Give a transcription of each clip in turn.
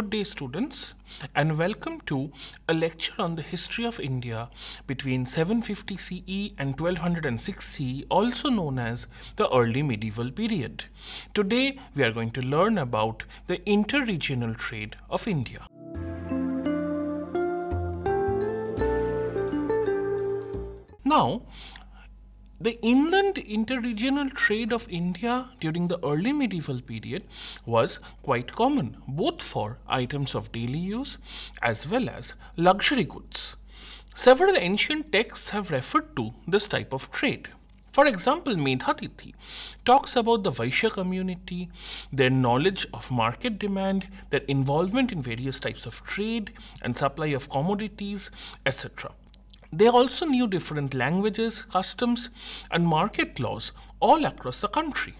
Good day, students, and welcome to a lecture on the history of India between 750 CE and 1206 CE, also known as the early medieval period. Today, we are going to learn about the interregional trade of India. Now, the inland interregional trade of India during the early medieval period was quite common, both for items of daily use as well as luxury goods. Several ancient texts have referred to this type of trade. For example, Medhatithi talks about the Vaishya community, their knowledge of market demand, their involvement in various types of trade and supply of commodities, etc. They also knew different languages, customs, and market laws all across the country.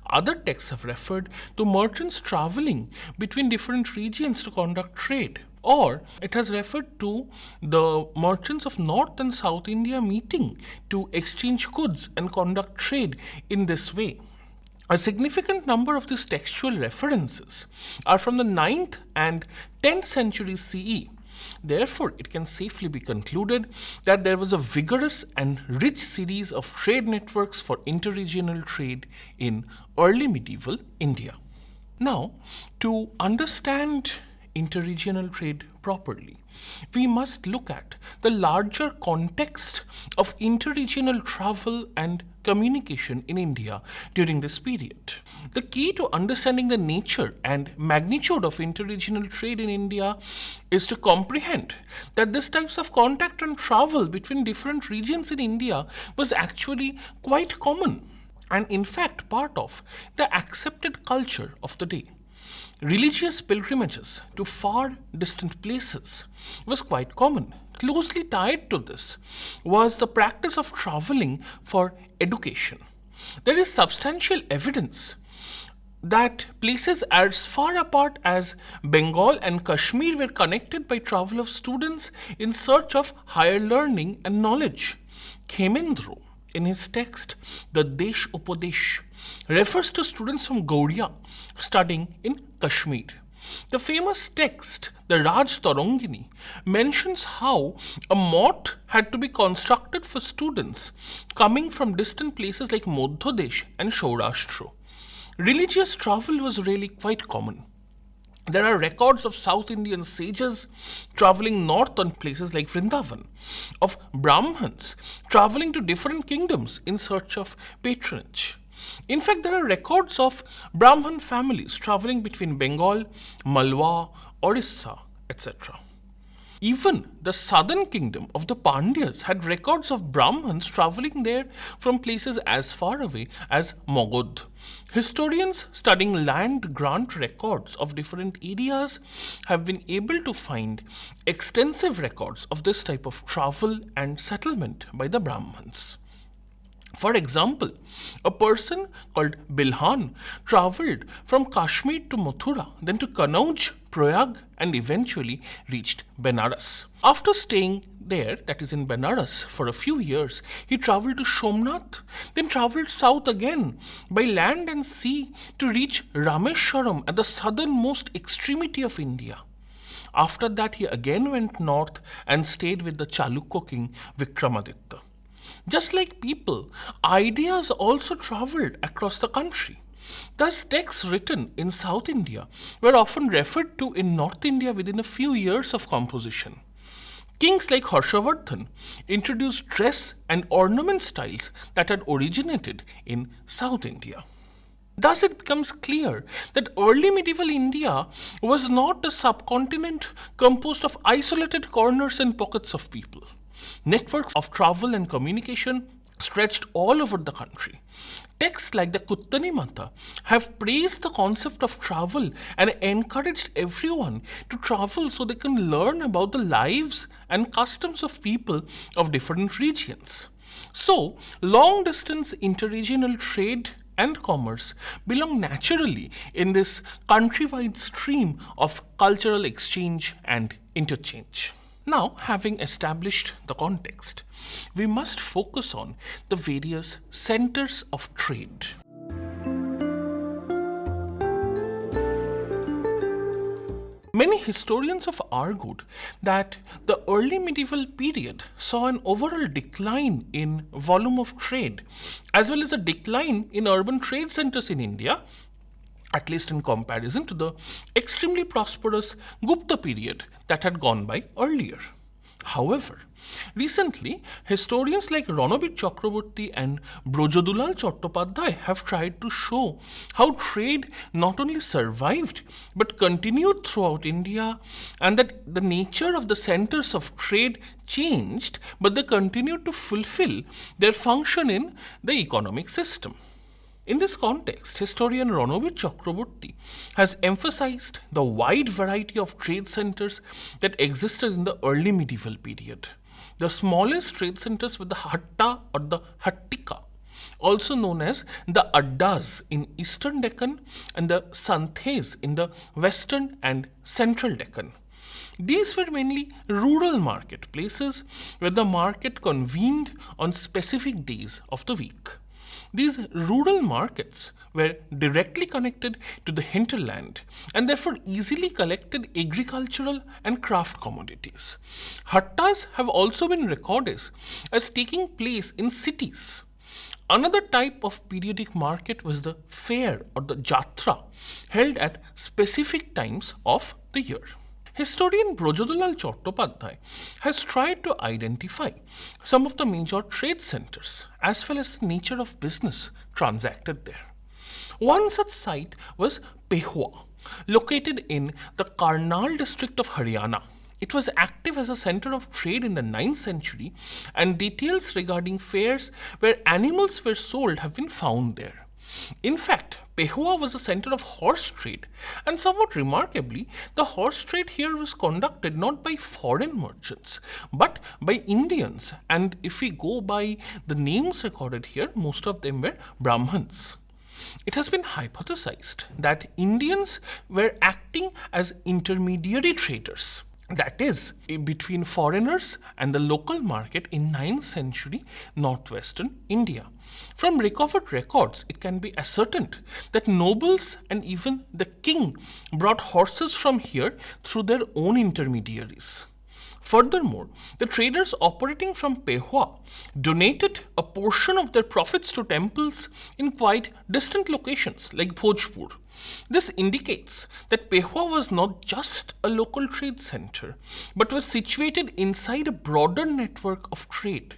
Other texts have referred to merchants traveling between different regions to conduct trade, or it has referred to the merchants of North and South India meeting to exchange goods and conduct trade in this way. A significant number of these textual references are from the 9th and 10th centuries CE. Therefore, it can safely be concluded that there was a vigorous and rich series of trade networks for interregional trade in early medieval India. Now, to understand interregional trade properly, we must look at the larger context of interregional travel and communication in India during this period. The key to understanding the nature and magnitude of interregional trade in India is to comprehend that these types of contact and travel between different regions in India was actually quite common and in fact part of the accepted culture of the day. Religious pilgrimages to far distant places was quite common. Closely tied to this was the practice of traveling for education. There is substantial evidence that places as far apart as Bengal and Kashmir were connected by travel of students in search of higher learning and knowledge. Kemendra, in his text, the Desh Upadesh, refers to students from Gaudiya studying in Kashmir. The famous text, the Raj Tarangini, mentions how a motte had to be constructed for students coming from distant places like Madhya and Saurashtra. Religious travel was really quite common. There are records of South Indian sages traveling north on places like Vrindavan, of Brahmins traveling to different kingdoms in search of patronage. In fact, there are records of Brahmin families traveling between Bengal, Malwa, Orissa, etc. Even the southern kingdom of the Pandyas had records of Brahmins traveling there from places as far away as Magadh. Historians studying land grant records of different areas have been able to find extensive records of this type of travel and settlement by the Brahmins. For example, a person called Bilhan travelled from Kashmir to Mathura, then to Kanauj, Prayag, and eventually reached Benares. After staying there, that is in Benares, for a few years, he travelled to Somnath, then travelled south again by land and sea to reach Rameshwaram at the southernmost extremity of India. After that, he again went north and stayed with the Chalukya king Vikramaditya. Just like people, ideas also travelled across the country. Thus, texts written in South India were often referred to in North India within a few years of composition. Kings like Harshavardhan introduced dress and ornament styles that had originated in South India. Thus, it becomes clear that early medieval India was not a subcontinent composed of isolated corners and pockets of people. Networks of travel and communication stretched all over the country. Texts like the Kuttani Mata have praised the concept of travel and encouraged everyone to travel so they can learn about the lives and customs of people of different regions. So, long distance interregional trade and commerce belong naturally in this countrywide stream of cultural exchange and interchange. Now, having established the context, we must focus on the various centers of trade. historians have argued that the early medieval period saw an overall decline in volume of trade, as well as a decline in urban trade centers in India, at least in comparison to the extremely prosperous Gupta period that had gone by earlier. However, recently, historians like Ranobir Chakraborty and Brojodulal Chattopadhyay have tried to show how trade not only survived but continued throughout India, and that the nature of the centers of trade changed, but they continued to fulfill their function in the economic system. In this context, historian Ranobir Chakraborty has emphasized the wide variety of trade centers that existed in the early medieval period. The smallest trade centers were the hatta or the hattika, also known as the addas in eastern Deccan and the santhes in the western and central Deccan. These were mainly rural marketplaces where the market convened on specific days of the week. These rural markets were directly connected to the hinterland and therefore easily collected agricultural and craft commodities. Hattas have also been recorded as taking place in cities. Another type of periodic market was the fair or the jatra, held at specific times of the year. Historian Brojodulal Chattopadhyay has tried to identify some of the major trade centers as well as the nature of business transacted there. One such site was Pehua, located in the Karnal district of Haryana. It was active as a center of trade in the 9th century, and details regarding fairs where animals were sold have been found there. In fact, Pehua was a center of horse trade, and somewhat remarkably, the horse trade here was conducted not by foreign merchants, but by Indians, and if we go by the names recorded here, most of them were Brahmins. It has been hypothesized that Indians were acting as intermediary traders, that is, between foreigners and the local market in 9th century northwestern India. From recovered records, it can be ascertained that nobles and even the king brought horses from here through their own intermediaries. Furthermore, the traders operating from Pehua donated a portion of their profits to temples in quite distant locations like Bhojpur. This indicates that Pehua was not just a local trade center, but was situated inside a broader network of trade.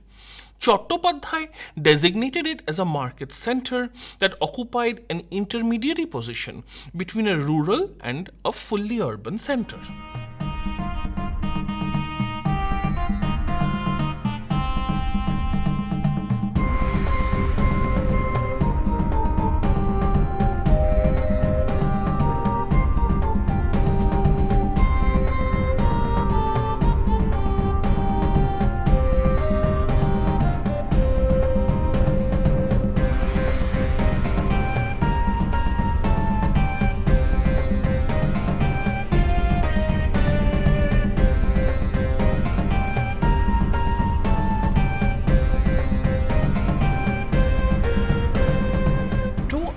Chattopadhyay designated it as a market center that occupied an intermediary position between a rural and a fully urban center.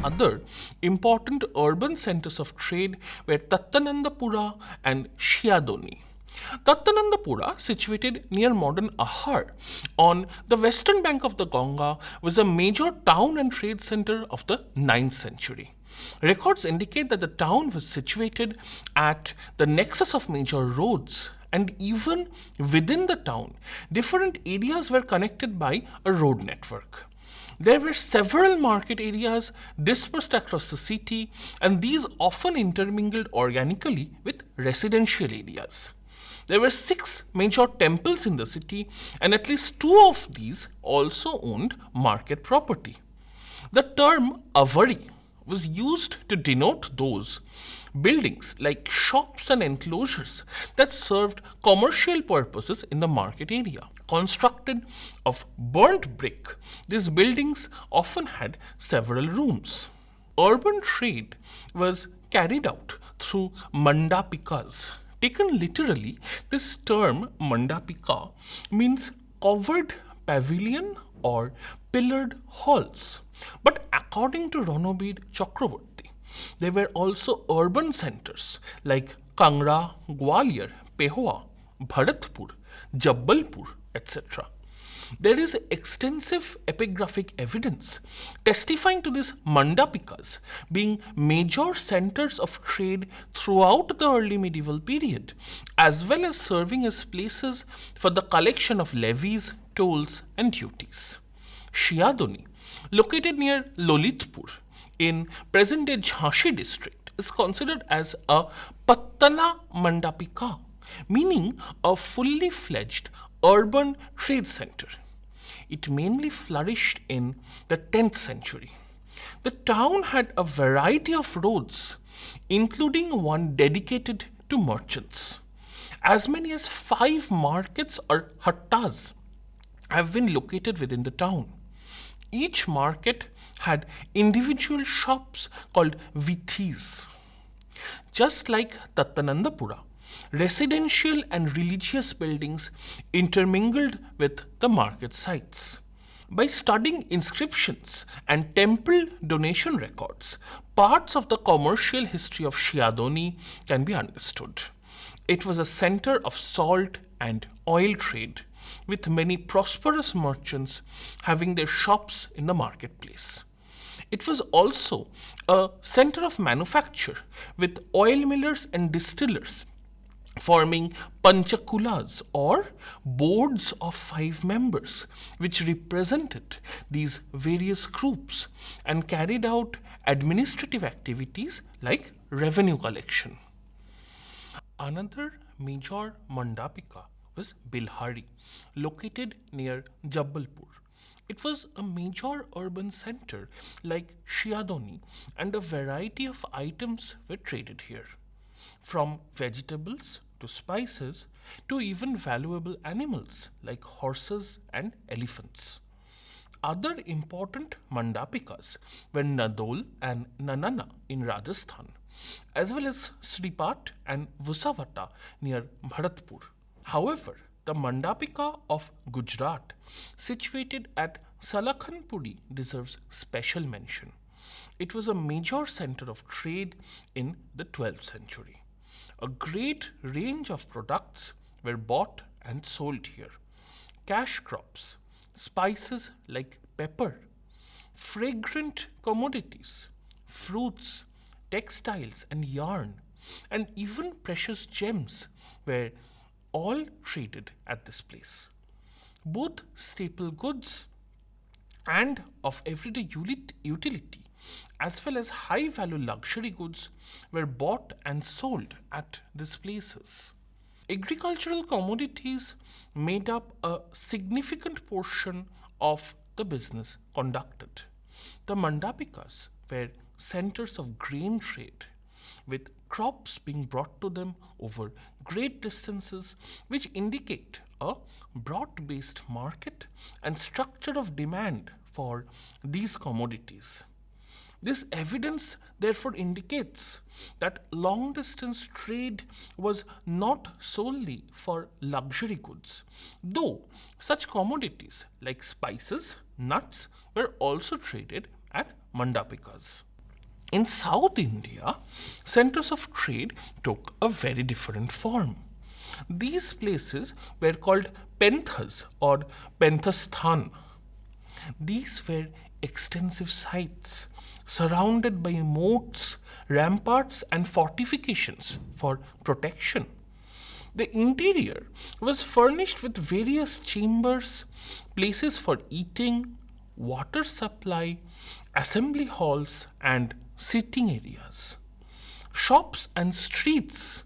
Other important urban centers of trade were Tattanandapura and Shiadoni. Tattanandapura, situated near modern Ahar on the western bank of the Ganga, was a major town and trade center of the 9th century. Records indicate that the town was situated at the nexus of major roads, and even within the town, different areas were connected by a road network. There were several market areas dispersed across the city, and these often intermingled organically with residential areas. There were 6 major temples in the city, and at least 2 of these also owned market property. The term avari was used to denote those buildings like shops and enclosures that served commercial purposes in the market area. Constructed of burnt brick, these buildings often had several rooms. Urban trade was carried out through mandapikas. Taken literally, this term mandapika means covered pavilion or pillared halls. But according to Ranobir Chakraborty, There were also urban centers like Kangra, Gwalior, Pehua, Bharatpur, Jabbalpur, etc. There is extensive epigraphic evidence testifying to these mandapikas being major centers of trade throughout the early medieval period, as well as serving as places for the collection of levies, tolls, and duties. Shiadoni, located near Lolitpur in present-day Jhansi district, is considered as a Pattana Mandapika, meaning a fully fledged urban trade center. It mainly flourished in the 10th century. The town had a variety of roads, including one dedicated to merchants. As many as 5 markets or hattas have been located within the town. Each market had individual shops called vithis. Just like Tattanandapura, residential and religious buildings intermingled with the market sites. By studying inscriptions and temple donation records, parts of the commercial history of Shiadoni can be understood. It was a center of salt and oil trade, with many prosperous merchants having their shops in the marketplace. It was also a center of manufacture, with oil millers and distillers forming panchakulas or boards of 5 members, which represented these various groups and carried out administrative activities like revenue collection. Another major mandapika was Bilhari, located near Jabbalpur. It was a major urban center like Shiadoni, and a variety of items were traded here, from vegetables to spices to even valuable animals like horses and elephants. Other important mandapikas were Nadol and Nanana in Rajasthan, as well as Sripat and Vusavata near Bharatpur. However, the mandapika of Gujarat, situated at Salakhanpuri, deserves special mention. It was a major center of trade in the 12th century. A great range of products were bought and sold here. Cash crops, spices like pepper, fragrant commodities, fruits, textiles and yarn, and even precious gems were all traded at this place. Both staple goods and of everyday utility, as well as high value luxury goods, were bought and sold at these places. Agricultural commodities made up a significant portion of the business conducted. The mandapikas were centers of grain trade, with crops being brought to them over great distances, which indicate a broad based market and structure of demand for these commodities. This evidence therefore indicates that long distance trade was not solely for luxury goods, though such commodities like spices, nuts were also traded at mandapikas. In South India, centers of trade took a very different form. These places were called penthas or penthasthan. These were extensive sites surrounded by moats, ramparts, and fortifications for protection. The interior was furnished with various chambers, places for eating, water supply, assembly halls, and sitting areas. Shops and streets,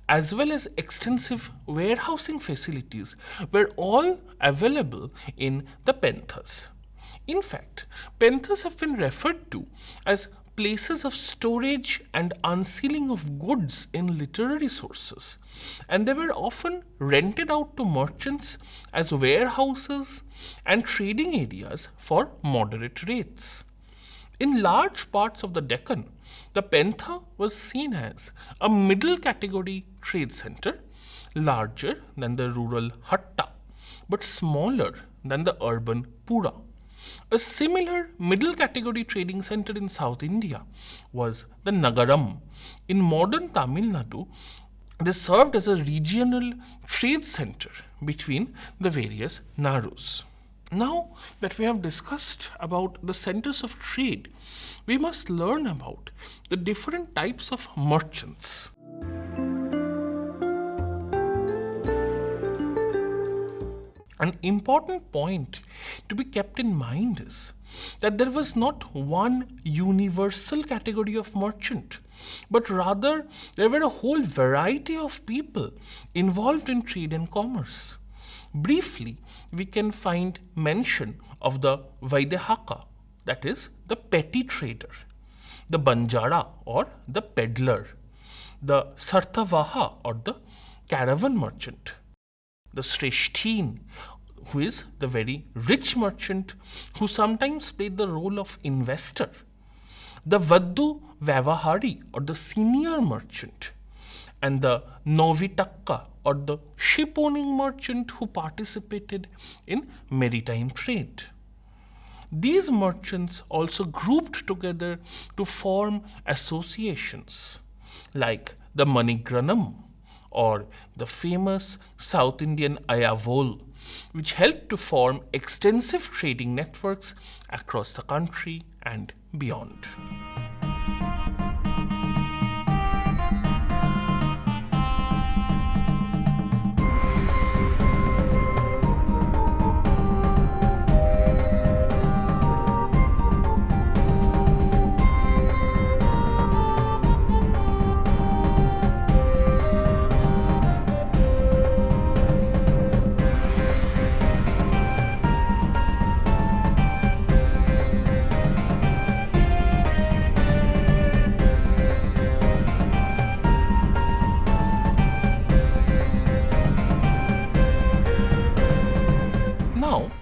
as well as extensive warehousing facilities, were all available in the penthas. In fact, penthas have been referred to as places of storage and unsealing of goods in literary sources, and they were often rented out to merchants as warehouses and trading areas for moderate rates. In large parts of the Deccan, the Pentha was seen as a middle category trade center, larger than the rural Hatta, but smaller than the urban Pura. A similar middle category trading center in South India was the Nagaram. In modern Tamil Nadu, they served as a regional trade center between the various Narus. Now that we have discussed about the centers of trade, we must learn about the different types of merchants. An important point to be kept in mind is that there was not one universal category of merchant, but rather there were a whole variety of people involved in trade and commerce. Briefly, we can find mention of the Vaidehaka, that is, the petty trader, the Banjara or the peddler, the Sartavaha or the caravan merchant, the Shreshtin, who is the very rich merchant who sometimes played the role of investor, the Vaddu Vyavahari or the senior merchant, and the Novitakka or the ship owning merchant who participated in maritime trade. These merchants also grouped together to form associations like the Manigranam or the famous South Indian Ayavol, which helped to form extensive trading networks across the country and beyond.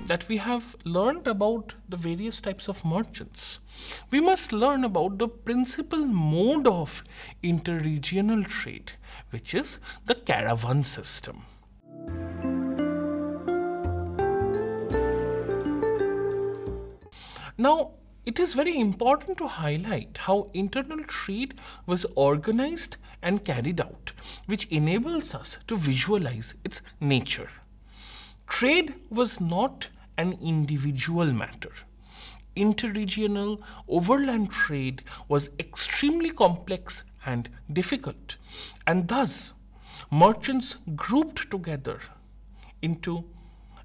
That we have learned about the various types of merchants, we must learn about the principal mode of interregional trade, which is the caravan system. Now, it is very important to highlight how internal trade was organized and carried out, which enables us to visualize its nature. Trade was not an individual matter. Interregional overland trade was extremely complex and difficult, and thus merchants grouped together into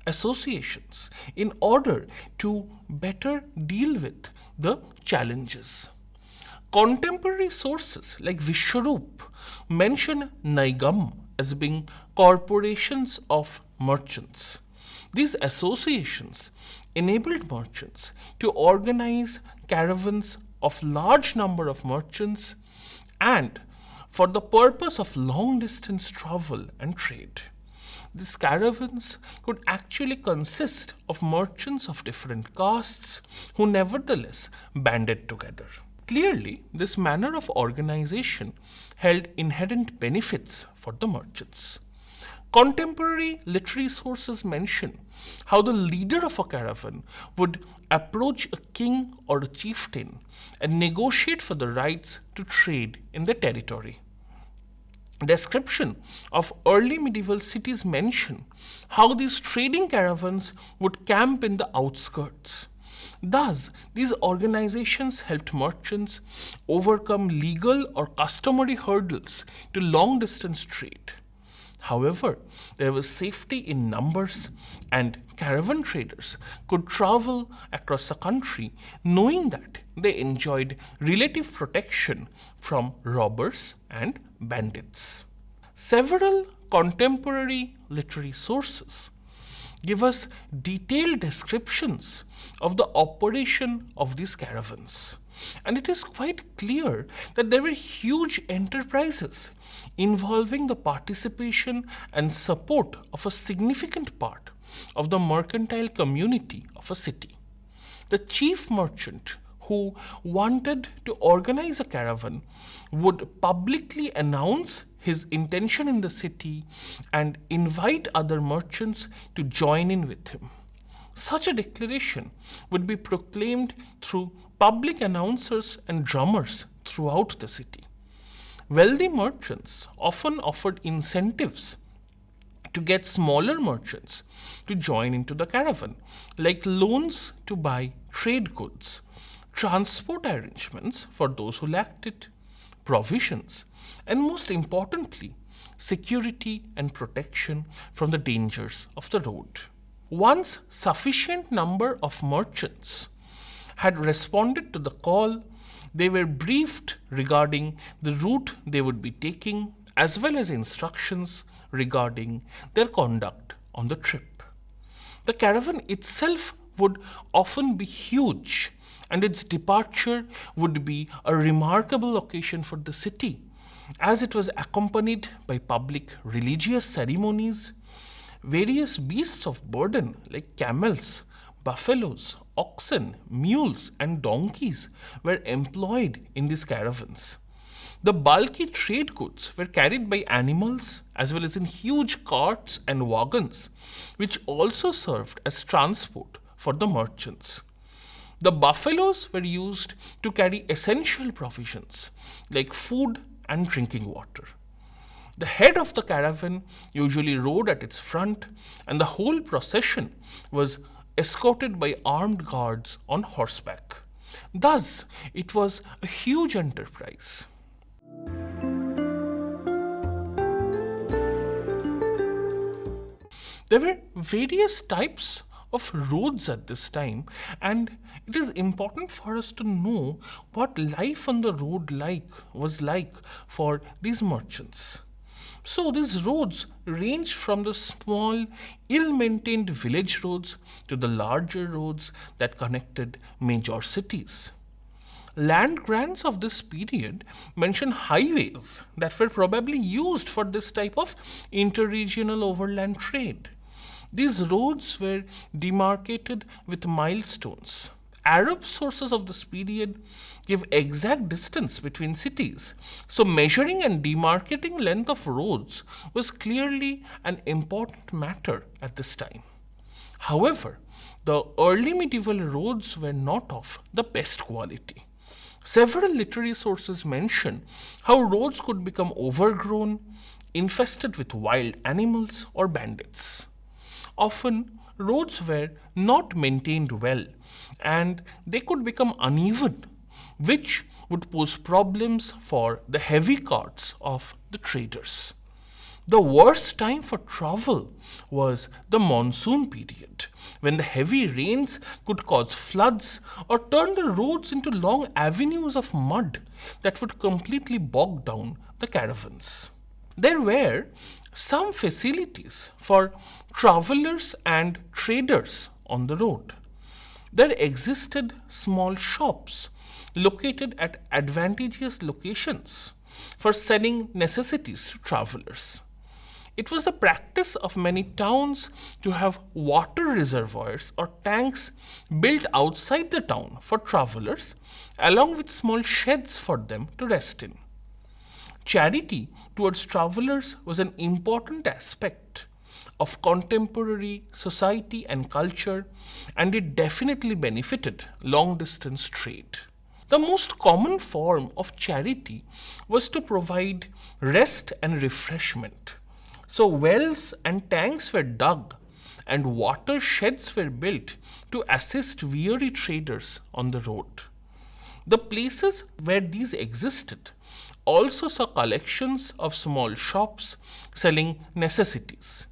associations in order to better deal with the challenges. Contemporary sources like Vishwarup mention Naigam as being corporations of merchants. These associations enabled merchants to organize caravans of large number of merchants and for the purpose of long distance travel and trade. These caravans could actually consist of merchants of different castes who nevertheless banded together. Clearly, this manner of organization held inherent benefits for the merchants. Contemporary literary sources mention how the leader of a caravan would approach a king or a chieftain and negotiate for the rights to trade in the territory. Description of early medieval cities mention how these trading caravans would camp in the outskirts. Thus, these organizations helped merchants overcome legal or customary hurdles to long distance trade. However, there was safety in numbers, and caravan traders could travel across the country knowing that they enjoyed relative protection from robbers and bandits. Several contemporary literary sources give us detailed descriptions of the operation of these caravans. And it is quite clear that there were huge enterprises involving the participation and support of a significant part of the mercantile community of a city. The chief merchant who wanted to organize a caravan would publicly announce his intention in the city and invite other merchants to join in with him. Such a declaration would be proclaimed through public announcers and drummers throughout the city. Wealthy merchants often offered incentives to get smaller merchants to join into the caravan, like loans to buy trade goods, transport arrangements for those who lacked it, provisions, and most importantly, security and protection from the dangers of the road. Once sufficient number of merchants had responded to the call, they were briefed regarding the route they would be taking as well as instructions regarding their conduct on the trip. The caravan itself would often be huge, and its departure would be a remarkable occasion for the city, as it was accompanied by public religious ceremonies. Various beasts of burden like camels, buffaloes, oxen, mules, and donkeys were employed in these caravans. The bulky trade goods were carried by animals as well as in huge carts and wagons, which also served as transport for the merchants. The buffaloes were used to carry essential provisions like food and drinking water. The head of the caravan usually rode at its front, and the whole procession was escorted by armed guards on horseback. Thus, it was a huge enterprise. There were various types of roads at this time, and it is important for us to know what life on the road was like for these merchants. So these roads ranged from the small, ill-maintained village roads to the larger roads that connected major cities. Land grants of this period mention highways that were probably used for this type of interregional overland trade. These roads were demarcated with milestones. Arab sources of this period give exact distance between cities, so measuring and demarcating length of roads was clearly an important matter at this time. However, the early medieval roads were not of the best quality. Several literary sources mention how roads could become overgrown, infested with wild animals or bandits. Often, roads were not maintained well, and they could become uneven, which would pose problems for the heavy carts of the traders. The worst time for travel was the monsoon period, when the heavy rains could cause floods or turn the roads into long avenues of mud that would completely bog down the caravans. There were some facilities for travelers and traders on the road. There existed small shops located at advantageous locations for selling necessities to travelers. It was the practice of many towns to have water reservoirs or tanks built outside the town for travelers, along with small sheds for them to rest in. Charity towards travelers was an important aspect of contemporary society and culture, and it definitely benefited long distance trade. The most common form of charity was to provide rest and refreshment. So, wells and tanks were dug and water sheds were built to assist weary traders on the road. The places where these existed also saw collections of small shops selling necessities.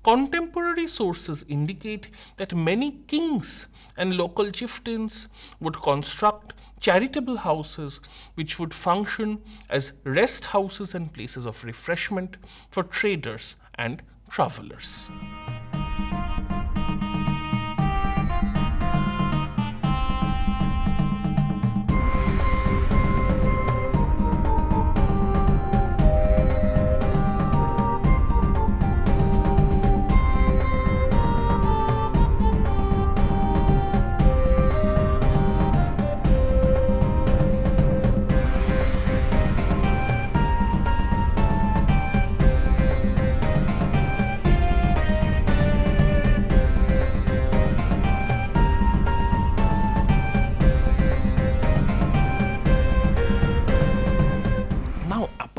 Contemporary sources indicate that many kings and local chieftains would construct charitable houses which would function as rest houses and places of refreshment for traders and travelers.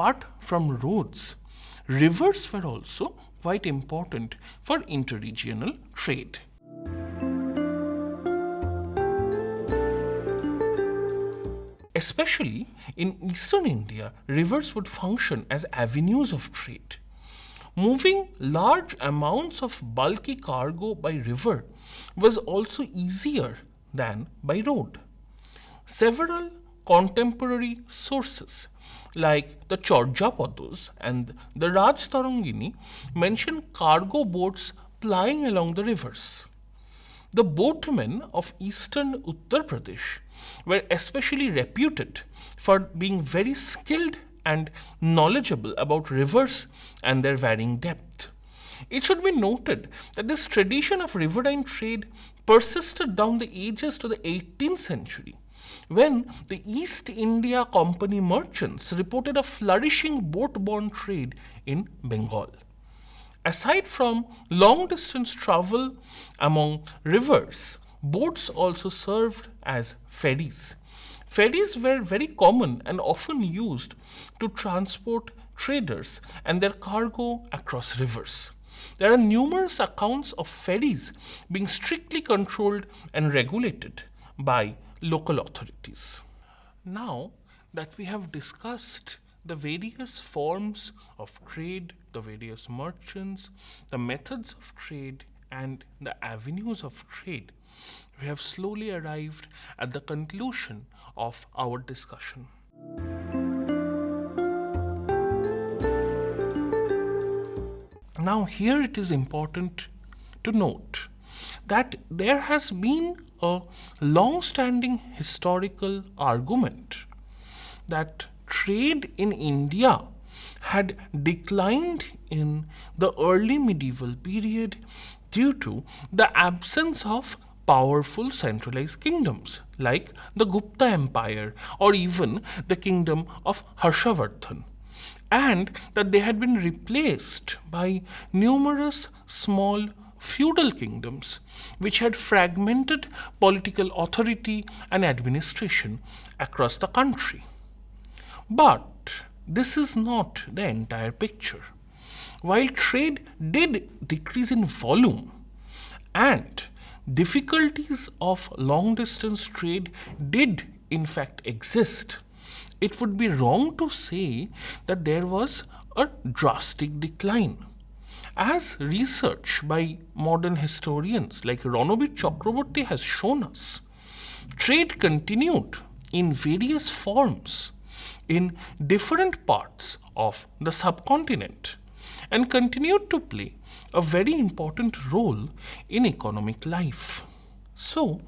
apart from roads, rivers were also quite important for interregional trade. Especially in eastern India, rivers would function as avenues of trade. Moving large amounts of bulky cargo by river was also easier than by road. Several contemporary sources like the Chorjapados and the Rajtarangini mention cargo boats plying along the rivers. The boatmen of eastern Uttar Pradesh were especially reputed for being very skilled and knowledgeable about rivers and their varying depth. It should be noted that this tradition of riverine trade persisted down the ages to the 18th century, when the East India Company merchants reported a flourishing boat-borne trade in Bengal. Aside from long-distance travel among rivers, boats also served as ferries. Ferries were very common and often used to transport traders and their cargo across rivers. There are numerous accounts of ferries being strictly controlled and regulated by local authorities. Now that we have discussed the various forms of trade, the various merchants, the methods of trade, and the avenues of trade, we have slowly arrived at the conclusion of our discussion. Now, here it is important to note that there has been a long-standing historical argument that trade in India had declined in the early medieval period due to the absence of powerful centralized kingdoms like the Gupta Empire or even the kingdom of Harshavardhan, and that they had been replaced by numerous small feudal kingdoms which had fragmented political authority and administration across the country. But this is not the entire picture. While trade did decrease in volume and difficulties of long distance trade did in fact exist, it would be wrong to say that there was a drastic decline. As research by modern historians like Ranabir Chakraborty has shown us, trade continued in various forms in different parts of the subcontinent and continued to play a very important role in economic life. So,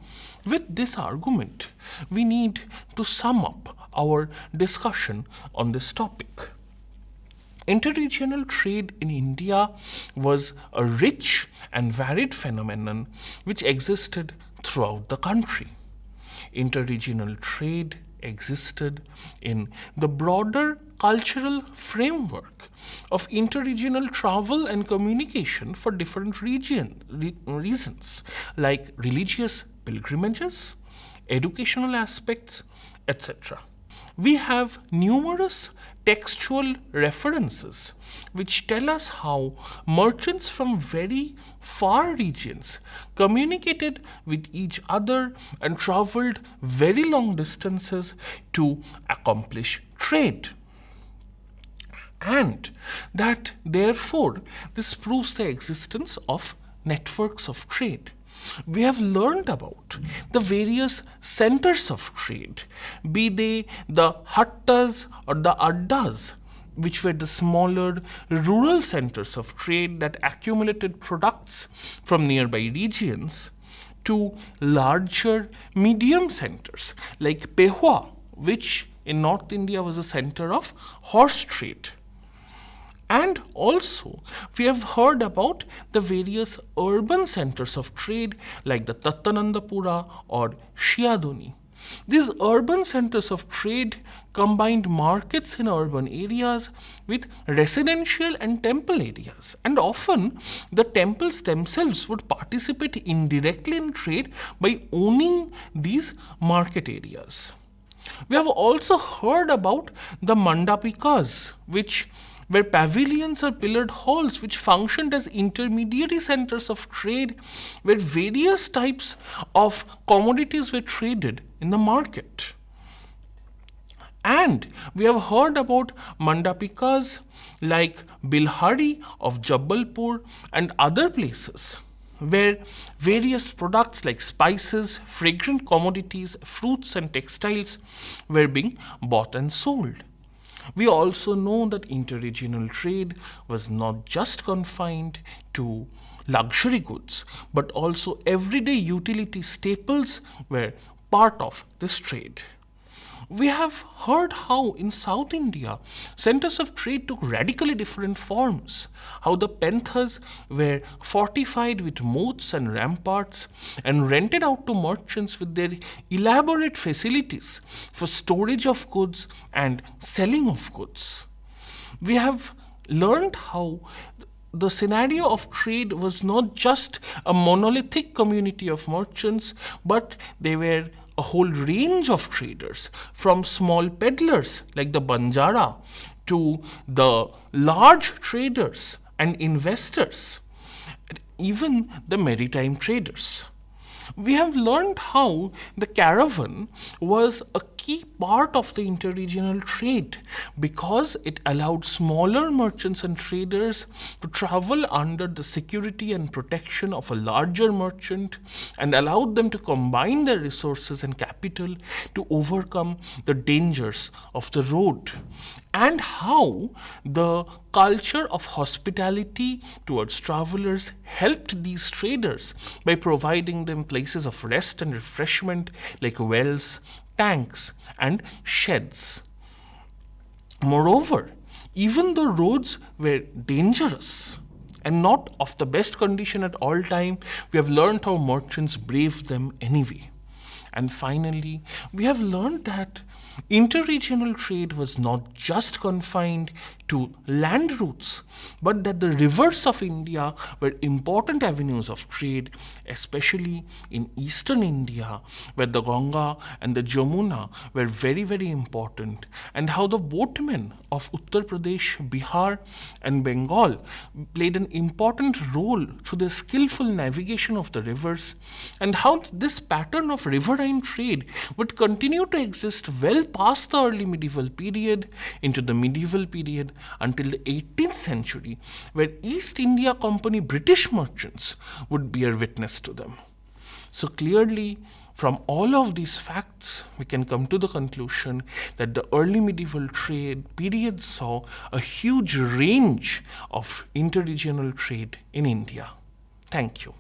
with this argument, we need to sum up our discussion on this topic. Interregional trade in India was a rich and varied phenomenon which existed throughout the country. Interregional trade existed in the broader cultural framework of interregional travel and communication for different reasons like religious pilgrimages, educational aspects, etc. We have numerous textual references which tell us how merchants from very far regions communicated with each other and traveled very long distances to accomplish trade. And that therefore this proves the existence of networks of trade. We have learned about the various centers of trade, be they the hattas or the addas, which were the smaller rural centers of trade that accumulated products from nearby regions, to larger medium centers like Pehua, which in North India was a center of horse trade. And also, we have heard about the various urban centers of trade like the Tattanandapura or Shiadoni. These urban centers of trade combined markets in urban areas with residential and temple areas, and often the temples themselves would participate indirectly in trade by owning these market areas. We have also heard about the mandapikas, which were pavilions or pillared halls which functioned as intermediary centers of trade where various types of commodities were traded in the market. And we have heard about mandapikas like Bilhari of Jabalpur and other places where various products like spices, fragrant commodities, fruits, and textiles were being bought and sold. We also know that interregional trade was not just confined to luxury goods, but also everyday utility staples were part of this trade. We have heard how in South India centers of trade took radically different forms, how the penthas were fortified with moats and ramparts and rented out to merchants with their elaborate facilities for storage of goods and selling of goods. We have learned how the scenario of trade was not just a monolithic community of merchants, but they were a whole range of traders, from small peddlers like the Banjara to the large traders and investors, even the maritime traders. We have learned how the caravan was a key part of the interregional trade because it allowed smaller merchants and traders to travel under the security and protection of a larger merchant and allowed them to combine their resources and capital to overcome the dangers of the road, and how the culture of hospitality towards travelers helped these traders by providing them places of rest and refreshment like wells, tanks, and sheds. Moreover, even though roads were dangerous and not of the best condition at all time, we have learned how merchants braved them anyway. And finally, we have learned that interregional trade was not just confined to land routes, but that the rivers of India were important avenues of trade, especially in eastern India, where the Ganga and the Jamuna were very, very important, and how the boatmen of Uttar Pradesh, Bihar, and Bengal played an important role through their skillful navigation of the rivers, and how this pattern of riverine trade would continue to exist well past the early medieval period into the medieval period until the 18th century, where East India Company British merchants would bear witness to them. So clearly, from all of these facts, we can come to the conclusion that the early medieval trade period saw a huge range of interregional trade in India. Thank you.